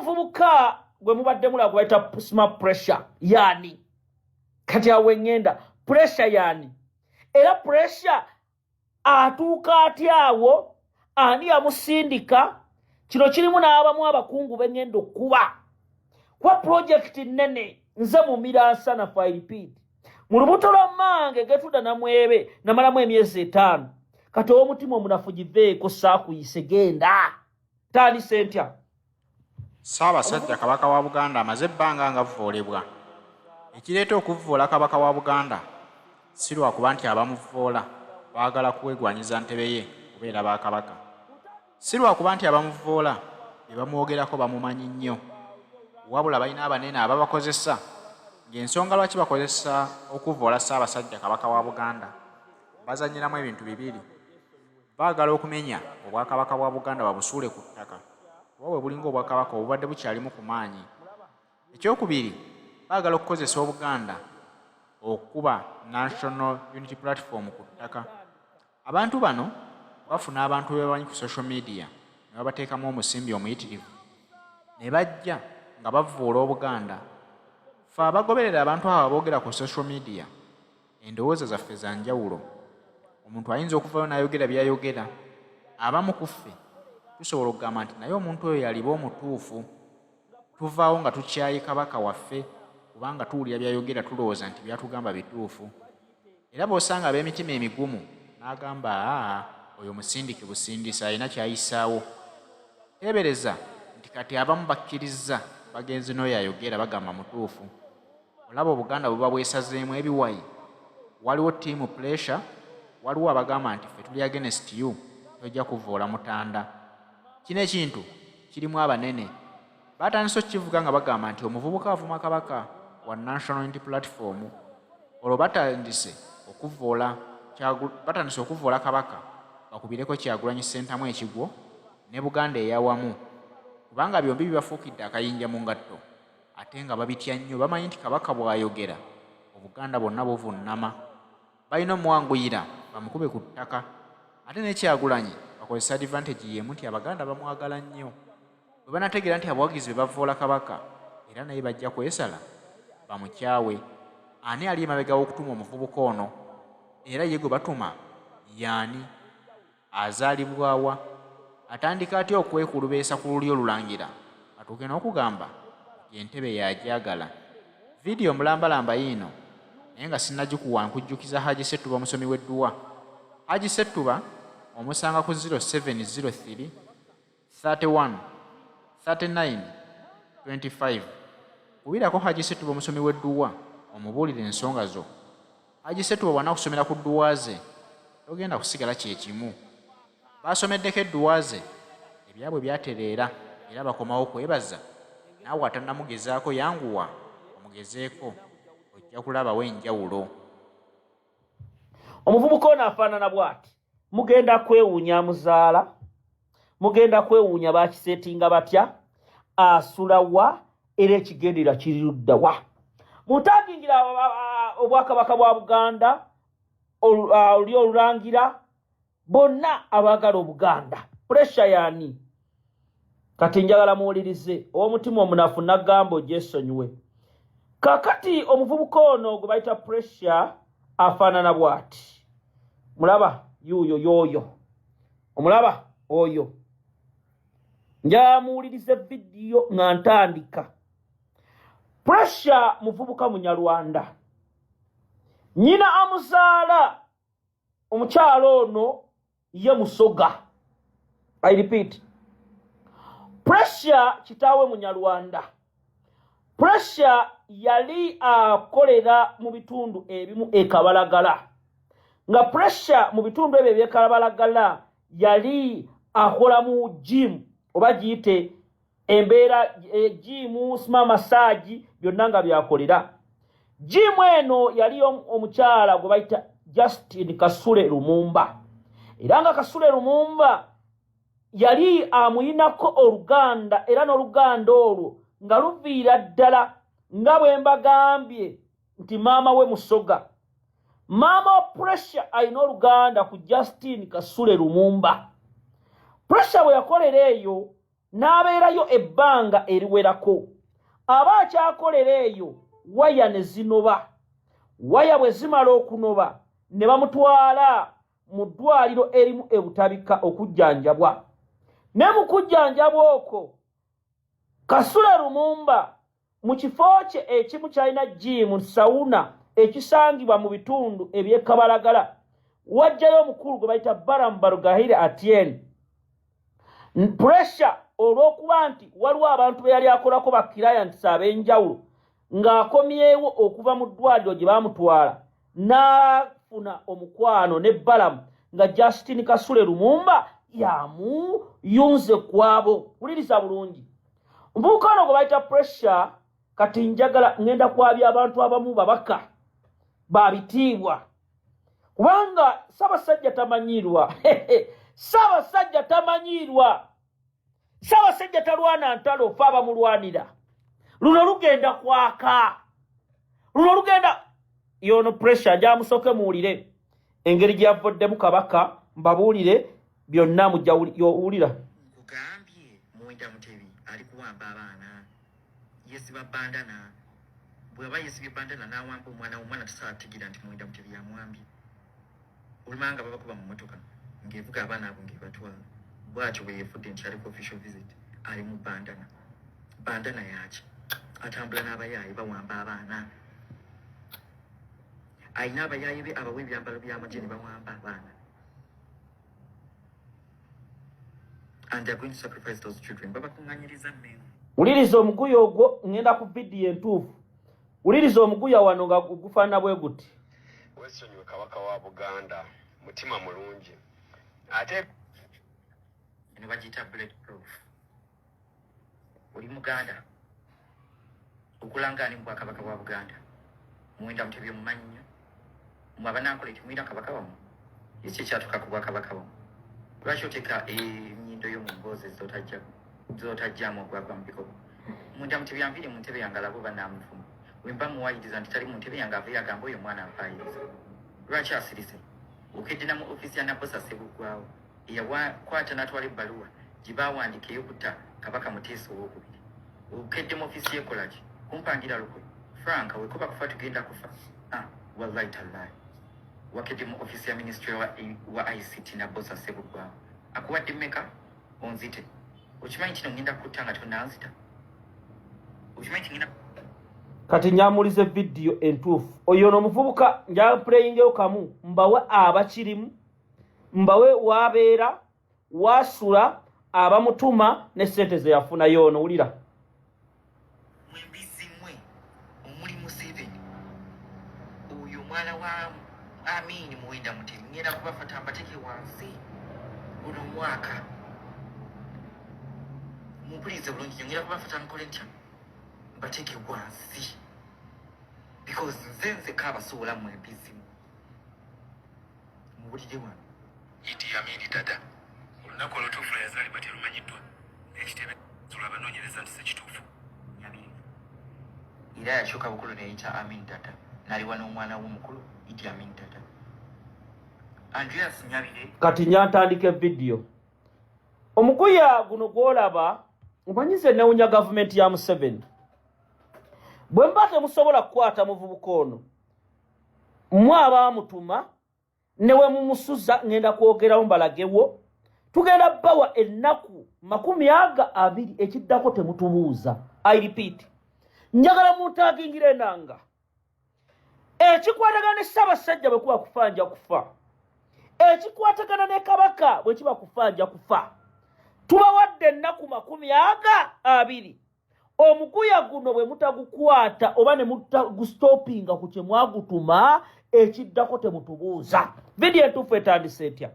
omuvubuka gwe mubadde mula gwaita smart pressure yani kati awengenda pressure yani era pressure atuuka atyawo ani yamusindika kino kirimu n'abamu abakungu b'engendo okuba kwa project nene nze mumiransa na repeat mu lubuto lwa mmange Getruda Namwebe namalamu emyezi 5 kati omutima omunafu giveeko saakuyise genda tani sentya Ssaabasajja Kabaka wa Buganda amaze ebbanga nga avvoolebwa. Ekireeta okuvvoola Kabaka wa Buganda si lwakuba nti abamuvvoola baagala kuwegwanyiza ntebe ye kubeera ba Kabaka. Si lwakuba nti abamuvvoola be bamwogerako bamumanyi nnyo. Wabula balina abanene ababakozesa ng'ensonga lwaki bakozesa okuvvoola Ssaabasajja Kabaka wa Buganda bazannyiramu ebintu bibiri. Baagala okumenya Obwakabaka bwa Buganda babusuule ku ttaka. Wawe bulinga Obwakabaka obubadde bukyalimu ku maanyi. Ekyokubiri baagala okukozesa Obuganda okuba National Unity Platform ku ttaka. Abantu bano bafuna abantu bebamanyi ku social media ne babateekamu omusimbi omuyitirivu ne bajja nga bavvoola Obuganda. Ffe abagoberera abantu abo aboogera ku social media endowooza zaffe za njawulo. Omuntu ayinza okuvaayo n'ayogera by'ayogera. Abamu ku ffe tusobola okugamba nti naye omuntu oyo yaliba omutuufu. Tuvaawo nga tukyaye Kabaka waffe kubanga tuwulira by'ayogera tulowooza nti byatugamba bituufu. Era bw'osanga ab'emitima emigumu n'agamba oyo musindiki busindisa alina kyayisaawo. Teebereza nti kati abamu bakkiriza bagenzi n'oyo ayogera bagamba mutuufu. Olaba Obuganda buba bwesazeemu ebiwayi. Waliwo team pressure, waliwo abagamba nti ffe tuli against you, tojja kuvvoola mutanda. Kino ekintu kirimu abanene. Batandise okukivuga nga bagamba nti omuvubuka avuma Kabaka wa National Unity Platform. Olwo batandise okuvvoola Kabaka bakubireko Kyagulanyi Ssentamu ekigwo ne Buganda eyawamu. Kubanga byombi bibafuukidde akayinja mu ngatto. Ate nga babitya nnyo bamanyi nti Kabaka bw'ayogera Obuganda bwonna buvunnama. Balina omuwanguyira bamukube ku ttaka. Ate ne Kyagulanyi bakozesa advantage y'emu nti Abaganda bamwagala nnyo. Bwe banategeera nti abawagizi be bavvoola Kabaka era naye bajja kwesala bamukyawe. Ani ali emabega w'okutuma omuvubuka ono? Era ye gwe batuma yaani? Azaalibwawa? Atandika atya okwekulubeesa ku luli olulangira atuuke n'okugamba y'entebe yagyagala? Vidiyo mulambalamba yiino naye nga sinnagikuwa nkujjukiza Haji Ssettuba omusomi w'edduwa. Haji Ssettuba omusanga ku 0703 31 39 25. Kubirako Haji Ssettuba omusomi w'edduwa omubuulire ensonga zo. Haji Ssettuba bw'anaakusomera ku dduwa ze togenda kusigala kyekimu. Baasomeddeko edduwa ze ebyabwe byatereera era bakomawo kwebaza. Naawe atannamugezaako yanguwa omugezeeko ojja kulabawo enjawulo. Omuvubuka ono afaanana bw'ati. Mugenda kwewuunya muzaala, mugenda kwewuunya baakiseetinga batya, asula wa era ekigendera kiri ludda wa. Mutagingira Obwakabaka bwa Buganda oli olulangira bonna abaagala Obuganda. Pressure yani kati njagala muwulirize ow'omutima omunafu nagamba ogyesonyiwe. Kakati omuvubuka ono gwe bayita pressure afaanana bw'ati. Mulaba yuuyo yooyo, omulaba oyo. Njagala muwulirize vidiyo nga ntandika. Pressure muvubuka Munyarwanda. Nnyina amuzaala omukyalo ono ye Musoga. I repeat. Pressure kitaawe Munyarwanda. Pressure yali akolera mu bitundu ebimu ekabalagala. Nga pressure mu bitundu ebyo ebyekabalagala yali akola mu gym oba giyite embeera gym sima massage byonna nga byakolera. Gym eno yali omukyala gwe bayita Justin Kasule Lumumba. Era nga Kasule Lumumba yali amuyinako Oluganda era n'Oluganda olwo nga luviira ddala nga bwe mbagambye nti maama we Musoga. Maama wa Pressure alina Oluganda ku Justin Kasule Lumumba. Pressure bwe yakolera eyo n'abeerayo ebbanga eriwerako. Aba akyakolera eyo waya ne zinoba. Waya bwe zimala okunoba ne bamutwala mu ddwaliro erimu ebutabika okujjanjabwa. Ne mu kujjanjabwa okwo Kasule Lumumba mu kifo kye ekimu kyalina jimu sawuna ekisangibwa mu bitundu eby'Ekabalagala wajjayo omukulu gwe bayita Barugahire Atienne. Pressure olw'okuba nti waliwo abantu be yali akolako bakirayantisi ab'enjawulo ng'akomyewo okuva mu ddwaliro gye baamutwala n'afuna omukwano ne Balamu nga Justin Kasule Lumumba yamuyunze kwabo. Wuliriza bulungi. Omuvubuka ono gwe bayita Pressure kati njagala ngenda kwabya abantu abamu babaka babitiibwa kubanga Ssaabasajja tamanyirwa. Ssaabasajja tamanyirwa. Ssaabasajja talwana ntalo fa abamulwanira. Luno lugenda kwaka. Luno lugenda yono Pressure njamusoke muwulire engeri gy'avuddemu kabaka mbabuulire byonna mujja wulira. Nkugambye Muwenda Mutebi ali kuwamba abaana yesiba bandana bw'aba yesibye bandana n'awamba omwana tasaatigira nti Muwenda Mutebi yamwambye olumanga babakuba mu mmotoka ng'evuga abaana abo ng'ebatwala bw'atyo bwe yeefudde nti aliko official visit ali mu bandana yaki atambula n'abayaayi bawamba abaana ayina abayaayi be abawa ebyambalo by'amagye ne bawamba abaana. And they are going to sacrifice those children. Baba kunganyiriza Mengo. Uliriza omuguya ogwo ngenda ku video entuufu. Uliriza omuguya wano nga gufaana bwe guti. Wesonyiwe kabaka wa Buganda mutima mulungi. Ate ne bagita bulletproof. Uli Muganda. Okulangani Obwakabaka bwa Buganda. Muwenda Mutebi omumanyi nnyo. Mwabanankola ekimwira kabaka wamu. Ekyo kyatuka ku Bwakabaka wamu. Lwaki oteeka ennyindo y'omungozi z'otajjamu ogwagwa mu bikopo. Muwenda Mutebi anviire mu ntebe yange alabo bannamufuma. Bwe mba muwayiriza nti tali mu ntebe yange ave yagamba oyo omwana afaayiriza. Lwaki asirise? Okedde na mu ofisi ya Nabbosa Ssebuggwawo eyakwata n'atwala ebbaluwa gye baawandiika ey'okutta Kabaka Muteesa owookubiri. Okedde mu ofisi y'ekola ki? Kumpangira lukwe. Frank weekuba kufa tugenda kufa. Wallahi tallahi. Wakedde mu ofisi ya Ministry wa ICT Nabbosa Ssebuggwawo. Akuwadde mmeka? Onzite. Okimanyi kino ngenda kutta nga tonnanzita? Okimanyi kingenda kati nyamulize video entuufu. Oyo n'omuvubuka njapuleyingeyo kamu mbawe abakirimu mbawe wabeera wasula abamutuma ne ssente ze yafuna yono wulira. Mwembizimwe omuli Museveni oyo mwana wa Amin Muwenda Mutebi ngenda kubafata mbateeke wansi guno mwaka. Mumpulirize bulungi ngenda kubafata nkole ntya mbateeke wansi because nze kaabasuula mwembizimu muwulire wano. Idi Amin dada olunaku olutuufu lwe yazaalibwa terumanyiddwa ekitebe tulabanoonyereza nti sekituufu era yakyuka bukulu neyita Amin dada n'aliwa n'omwana w'omukulu Idi Amin dada. Andreas Nyabire kati nyantandika video. Omuguya guno gwolaba omanyize newunya gavumenti ya Museveni. Bwe mba temusobola kukwata muvubuka ono mwa abamutuma newe mumusuza ngenda kwogerawo mbalagewo tugenda bawa ennaku 20 ekiddako temutubuuza. I repeat. Njagala muntagingire nanga ekikwatagana ne Ssaabasajja bwe kuba kufanja kufa. Ekikwatagana ne Kabaka bwe kiba kufanja kufa. Tubawadde ennaku 20 omuguya guno bwe mutagukwata oba ne mutagustopinga ku kye mwagutuma ekiddako temutubuuza. Video entuufu etandise etya.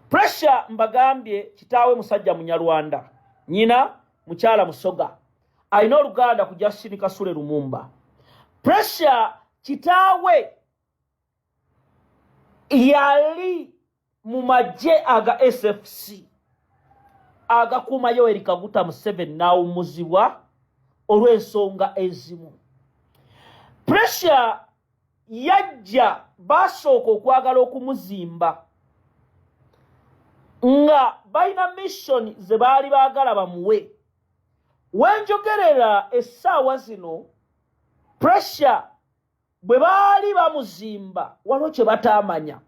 Pressure mbagambye kitaawe musajja Munyarwanda, nyina mukyala Musoga, alina oluganda ku Justin Kasule Lumumba. Pressure kitaawe yali mu magye aga SFC agakuuma Yoweri Kaguta Museveni n'awummuzibwa olw'ensonga ezimu. Pressure yajja basooka okwagala okumuzimba nga balina mission ze baali baagala bamuwe. Wenjogerera essaawa zino pressure bwe baali bamuzimba waliwo kye bataamanya,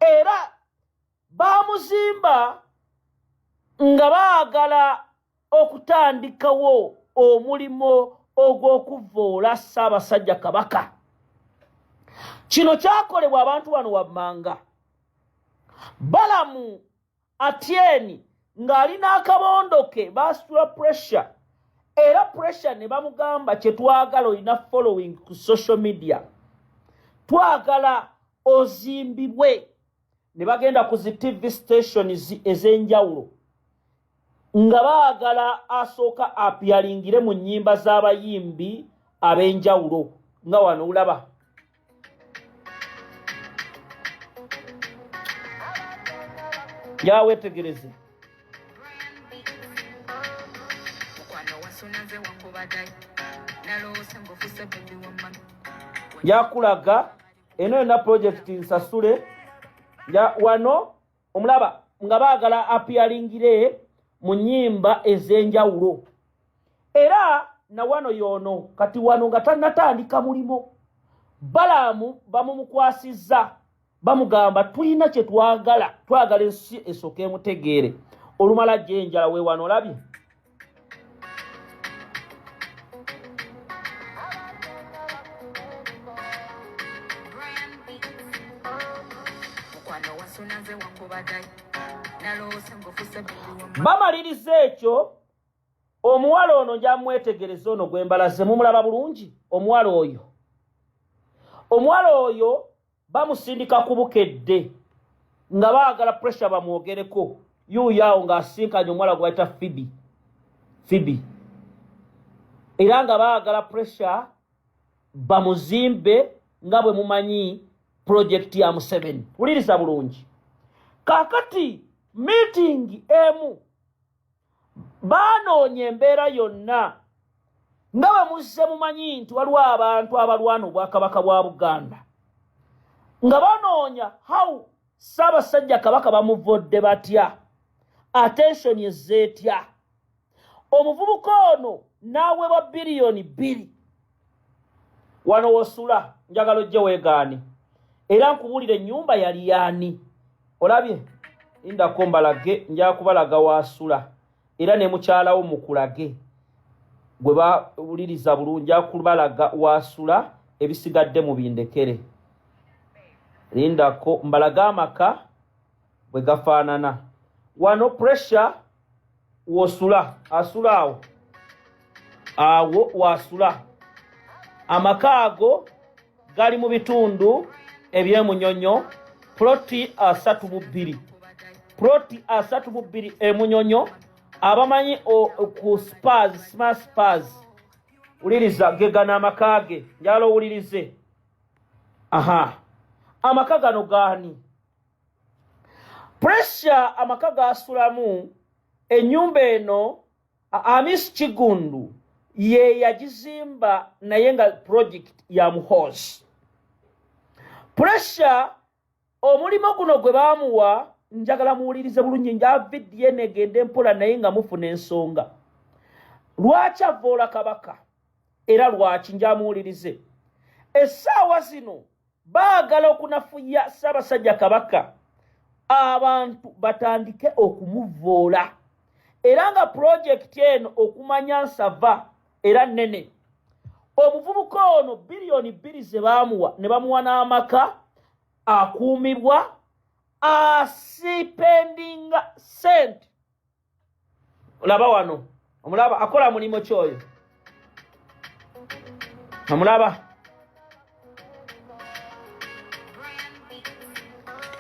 era bamuzimba nga baagala okutandikawo omulimo ogw'okuvvoola Ssaabasajja Kabaka. Kino kyakolebwa abantu bano wammanga. Balamu Atieni ng'alina akabondo ke baasitula pressure, era pressure ne bamugamba kye twagala olina following ku social media, twagala ozimbibwe. Ne bagenda ku zi TV stations ez'enjawulo nga baagala asooka apyalingire mu nnyimba z'abayimbi ab'enjawulo nga wano olaba. Yawetegereze. Yakulaga eno yonna project nsasule ya wano omulaba nga baagala apyalingire mu nnyimba ez'enjawulo, era na wano yono kati wano nga tannatandika mulimo. Balamu bamumukwasizza bamugamba tulina kye twagala ensi esooke emutegeere, olumala gyenjala we wano olabye. Bamaliriza ekyo, omuwala ono njamwetegereza ono gwe mbalaze, mumulaba bulungi omuwala oyo bamusindika ku bukedde nga baagala pressure bamwogereko, yuuyo awo ng'asinkanye omuwala gwe bayita Phoebe, era nga baagala pressure bamuzimbe nga bwe mumanyi project ya Museveni. Wuliriza bulungi. Kaakati meeting emu baanoonya embeera yonna nga bwe muzze mumanyi nti waliwo abantu abalwana Obwakabaka bwa Buganda, nga banoonya how Ssaabasajja Kabaka bamuvodde batya, attention ezzeetya. Omuvubuka ono n'aweebwa biliyoni 2 wano wosula, njagala ojje weegaane, era nkubuulira ennyumba yali yaani. Olabye indako mbalage, nja kubalaga wasula, era ne mukyalawo mukulage gwe bawuliriza bulungi, nja kubalaga wasula, ebisigadde mu bindekere. Lindako mbalaga amaka bwe gafaanana. Wano pressure wosula, asula awo wasula. Amaka ago gali mu bitundu eby'emunyonyo, ploti 32 emunyonyo. Abamanyi ku smart spars, uliriza gegana amakage, njalo ulirize. Amaka gano gani? Pressure amaka asulamu ennyumba eno Amis Kigundu ye yagizimba naye nga project ya Muhoozi. Pressure omulimo guno gwe baamuwa njagala muwulirize bulungi, njavidde negende mpola naye nga mufuna ensonga. Lwaki avoola Kabaka era lwaki njamuwulirize. Essaawa zino baagala okunafuya Ssaabasajja Kabaka abantu batandike okumuvoola, era nga project eno okumanya nsava era nnene. Omuvubuka ono biliyoni 2 ze baamuwa ne bamuwa n'amaka akuumibwa, asipendinga sente. Olaba wano, omulaba akola mulimo kyoyo, omulaba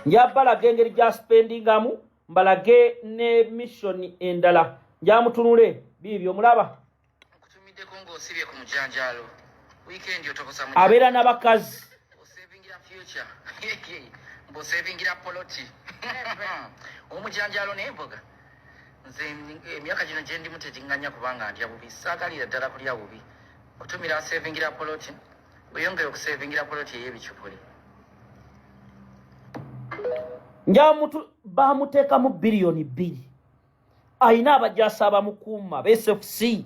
njabalaga engeri gya spendingamu, mbalage ne mission endala njamutunule biibyo. Omulaba nkutumiddeko ng'osibye ku mujanjalo weekend otokosa mu abeera n'abakazi osevingira future mbosevingira poloti omujanjalo n'emboga. Nze emyaka gino gye ndimu tetinganya kubanga ndya bubi, saagalira ddala kulya bubi. Otumira sevingira poloti, oyongera okusevingira poloti ey'ebicupuli. Njamutu bamuteeka mu biliyoni 2 ayina abajasa abamukuuma b'SFC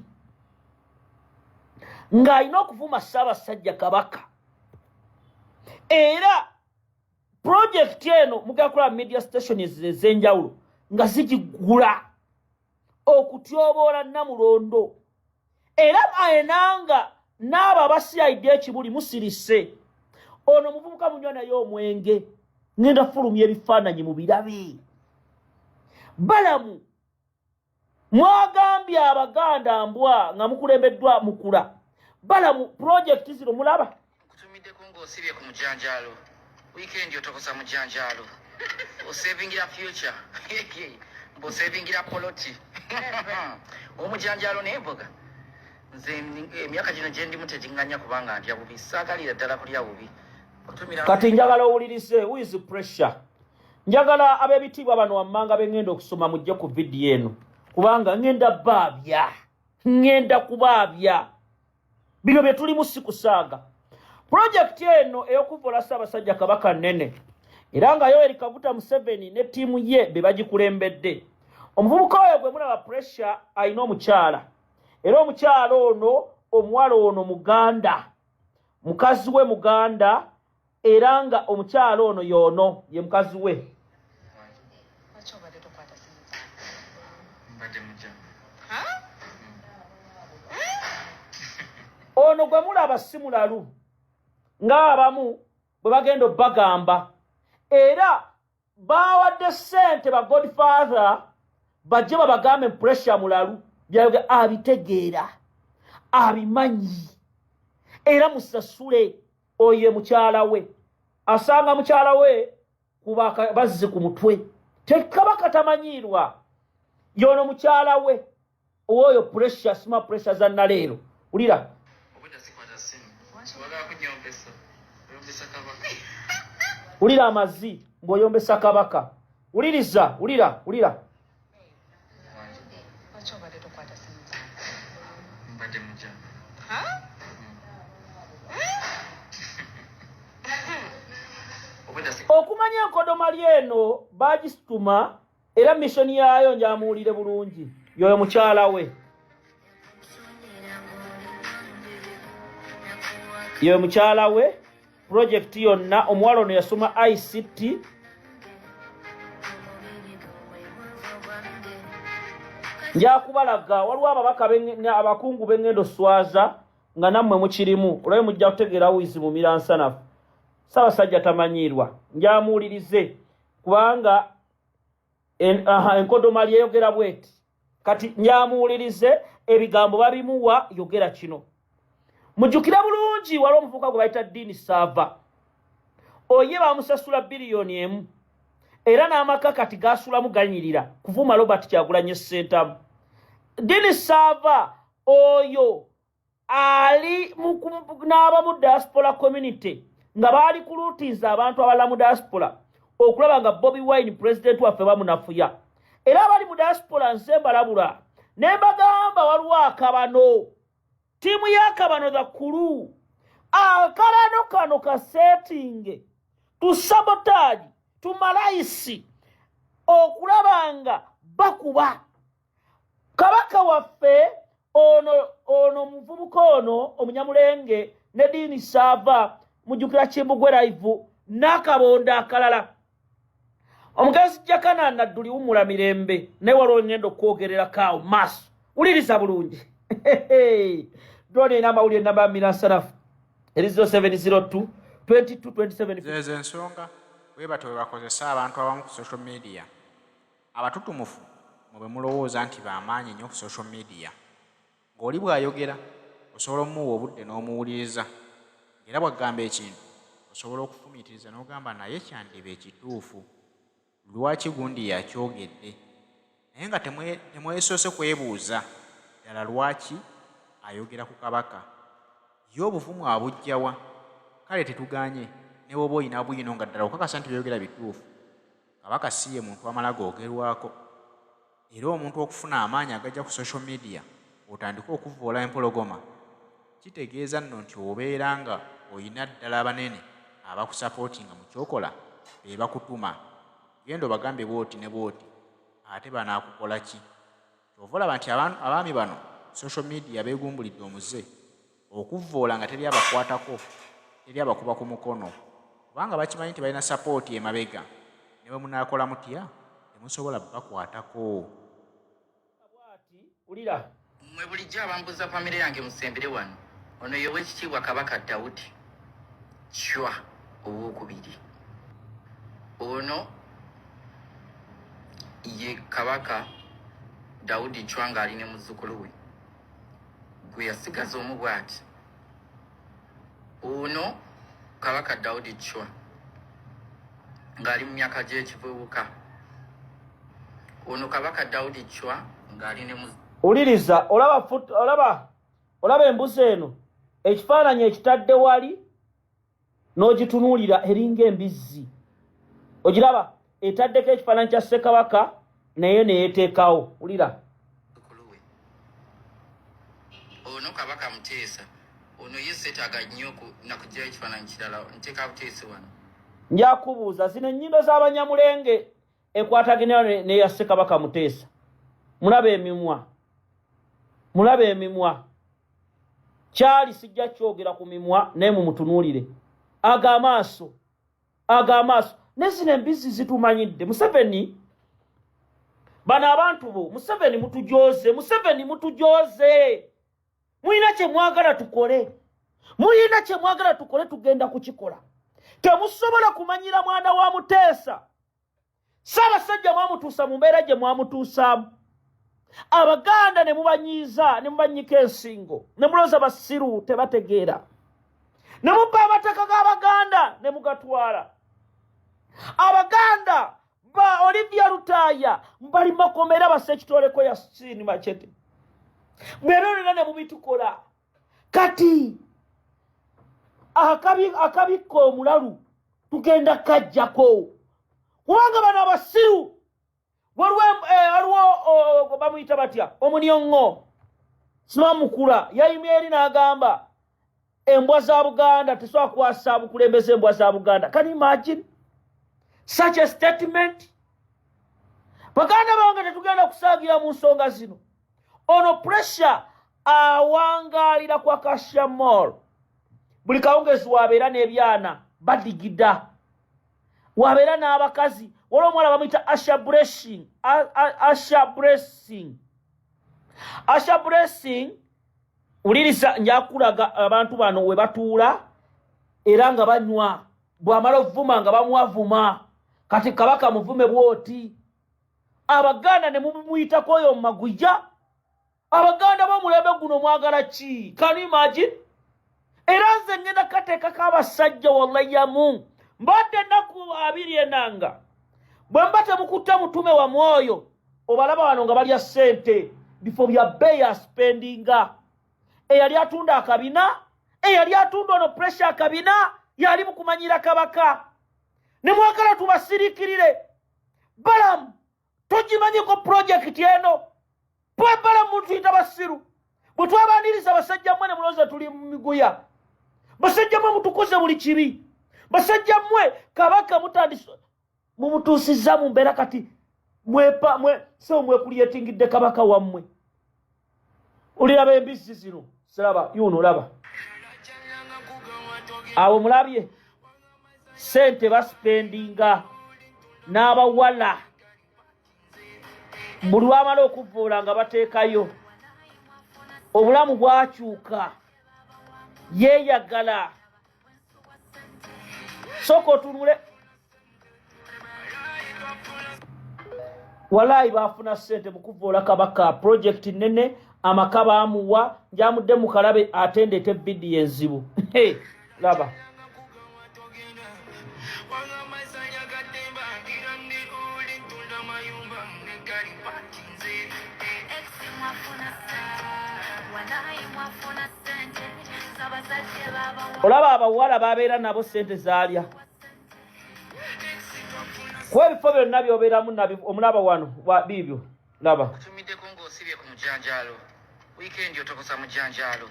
ng'ayina okuvuma Ssaabasajja Kabaka era project eno mugakola media stations ez'enjawulo nga zigigula okutyoboola Namulondo era ayenanga n'abo abasiayidde ekibuli musirise ono muvubuka munywa naye omwenge ngenda fulumya ebifaananyi mu birabe Balamu mwagambye Abaganda mbwa nga mukulembeddwa Mukula Balamu project zino mulaba kutumiddeko ng'osibye ku mujanjalo weekend otokosa mujanjalo osevingira future mbosevingira poloti omujanjalo n'emboga nze emyaka gino gye ndimu teginganya kubanga ndya bubi saagalira ddala kulya bubi kati njagala owulirize with pressure njagala ab'ebitiibwa bano wammanga bengenda okusoma mujje ku vidiyo eno kubanga ngenda kubaabya bino bye tulimu si kusaaga project eno ey'okuvoola Ssaabasajja Kabaka nnene era nga Yoweri Kaguta Museveni ne ttiimu ye be bagikulembedde omuvubuka oyo gwe mulaba pressure ayina omukyala era omukyala ono omuwala ono Muganda mukazi we Muganda era nga omukyala ono y'ono ye mukazi we ono gwe mulaba si mulalu ng'abamu bwe bagenda obbagamba era bawadde ssente ba Godfather bajje babagambe pressure mulalu byayoge abitegeera abimanyi era musasule oye mukyala we asanga mukyala we kuba bazzi ku mutwe tekabaka tamanyiirwa yono mukyala we oyo pressure sima pressure za naleero ulira ulira amazzi ng'oyombesa Kabaka uliriza ulira okumanya enkodoma lyeno bagisituma era missoni yaayo njamuwulire bulungi yoyo mukyala we yoyo mukyala we project yonna omuwala ono yasoma ICT njakubalaga waliwo ababaka abakungu b'engendo swaza nga nammwe mukirimu olwayo mujja kutegeera wizi mu miransanafu Ssaabasajja tamanyiirwa njamuwulirize kubanga enkodoma lyeyogera bweti kati njamuwulirize ebigambo babimuwa yogera kino mujjukire bulungi waliwo omuvubuka gwe bayita Dini Sava oye bamusasula biliyoni 1 era n'amaka kati gasulamu ganyirira kuvuma Robert Kyagulanyi Ssentamu Dini Sava oyo ali n'abamu diaspora community nga baali kulutiza abantu abala mu diaspora okulaba nga Bobi Wine president waffe bamunafuya era abali mu diaspora nze mbalabula ne mbagamba waliwo akabano tiimu y'akabano the crew akalano kano ka setting tu sabotage tu malaisi okulaba bakuba Kabaka waffe ono muvubuka ono omunyamulenge ne Dini Sava mujjukira Kimbugwe live n'akabonda akalala omugazi Jakana Nadduli wumula mirembe ne waliwo ngendo okwogerera kaawo maaso uliriza bulungi drone inamawulire namba miransanafu eri 0702 2227 zezo ensonga webato webakozesa abantu abamu ku social media abatutumufu mube mulowooza nti bamaanyi nnyo ku social media ng'oli bw'ayogera osobola omuwa obudde n'omuwuliriza era bw'agamba ekintu osobola okufumiitiriza n'ogamba naye kyandiba ekituufu lwaki gundi yakyogedde naye nga temwesoose kwebuuza ddala lwaki ayogera ku Kabaka ye obuvumu abujjawa kale tetuganye ne bw'oba oyina bwino nga ddala okakasa nti byogera bituufu Kabaka si ye muntu amala googerwako era omuntu okufuna amaanyi agajja ku social media otandika okuvvoola empologoma kitegeeza nno nti obeera nga oyina ddala abanene abakusapootinga mu kyokola be bakutuma genda obagambe bwoti ne bwoti ate banaakukola ki? Kyova olaba nti abaami bano social media beegumbulidde omuze okuvvoola nga teri abakwatako, teri abakuba ku mukono, kubanga bakimanyi nti balina sapooti emabega, ne bwe munaakola mutya temusobola bakwatako. Ulira mwe bulijjo abambuza famire yange musembere wano ono Oweekitiibwa Kabaka Daudi Chwa owookubiri. Ono ye Kabaka Daudi Chwa ng'ali ne muzzukulu we gwe yasigaza omu bw'ati. Ono Kabaka Daudi Chwa ng'ali mu myaka gy'ekivubuka. Ono Kabaka Daudi Chwa ng'ali ne uliriza olaba embuzi eno ekifaananyi ekitadde wali n'ogitunuulira eringa embizzi. Ogiraba etaddeko ekifaananyi kya Ssekabaka naye neyeteekawo. Ulira ono Kabaka Muteesa ono ye seetaaga nnyo nakugyayo ekifaananyi kirala nteeka Buteesi wano. Njakubuuza zino ennyindo z'Abanyamulenge ekwatagana neya Ssekabaka Muteesa. Mulaba emimwa kyali sijja kyogera ku mimwa naye mumutunuulire ag'amaaso ne zino embizzi zitumanyidde. Museveni bano abantu bo Museveni mutujooze. Mulina kye mwagala tukole tugenda kukikola. Temusobola kumanyira mwana wa Muteesa Ssaabasajja mwamutuusa mu mbeera gye mwamutuusaamu. Abaganda ne mubanyiiza ne mubanyika ensingo ne mulooza basiru tebategeera ne mubba amataka g'Abaganda ne mugatwala. Abaganda ba Olivia Lutaaya mbali makomera basekitoleko ya Sini Machete mwerolera ne mubitukola. Kati akabikko omulalu tugenda kajjako kubanga bano abasiru waliwo bamuyita batya Omunyongo Simamukula yayimye eri n'agamba embwa za Buganda tesobola kukwasa bukulembeze embwa za Buganda. Can you imagine such a statement? Baganda bange tetugenda kusaagira mu nsonga zino. Ono pressure awangaalira kwa Kashamol. Buli kawungezi wabeera n'ebyana badigida, wabeera n'abakazi. Waliwo omuwala bamuyita Asha Blessing. Uliriza njakulaga abantu bano we batuula era nga banywa, bw'amala ovuma nga bamuwavuma. Kati Kabaka muvume bwoti. Abaganda ne mumuyitako oyo mu magujja. Abaganda b'omulembe guno mwagala ki? Can you imagine? Era nze ngenda kateekako abasajja wallahi yamu mbadde ennaku 2 enanga bwe mba temukutte mutume wa mwoyo obalaba wano nga balya ssente bifo bya bbeeyi spendinga. Eyali atunda akabina, eyali atunda ono pressure akabina yali mukumanyira Kabaka. Ne mwagala tubasirikirire. Balamu togimanyiko projekiti eno. Bwe Balamu muntu tuyita basiru. Bwe twabaniriza basajja mmwe ne mulowooza tuli mu miguya. Basajja mmwe mutukoze buli kibi. Basajja mmwe Kabaka mumutuusizza mu mbeera kati so mwekuliyetingidde Kabaka wammwe. Uliraba embizzi zino siraba yuno laba awo mulabye sente baspendinga n'abawala buli lwamala okuvvuula nga bateekayo. Obulamu bwakyuka yeeyagala. Sooka otunule walayi baafuna ssente mu kuvvuula Kabaka. Projekiti nene amaka baamuwa njamudde mu kalabe atendete vidiyo enzibu. Laba olaba abawala babeera nabo ssente zaalya ku ebifo byonna byobeeramu omulaba wano biibyo laba otumiddeko ng'osibye ku mujanjaalo wiikendi otokosa mujanjaalo.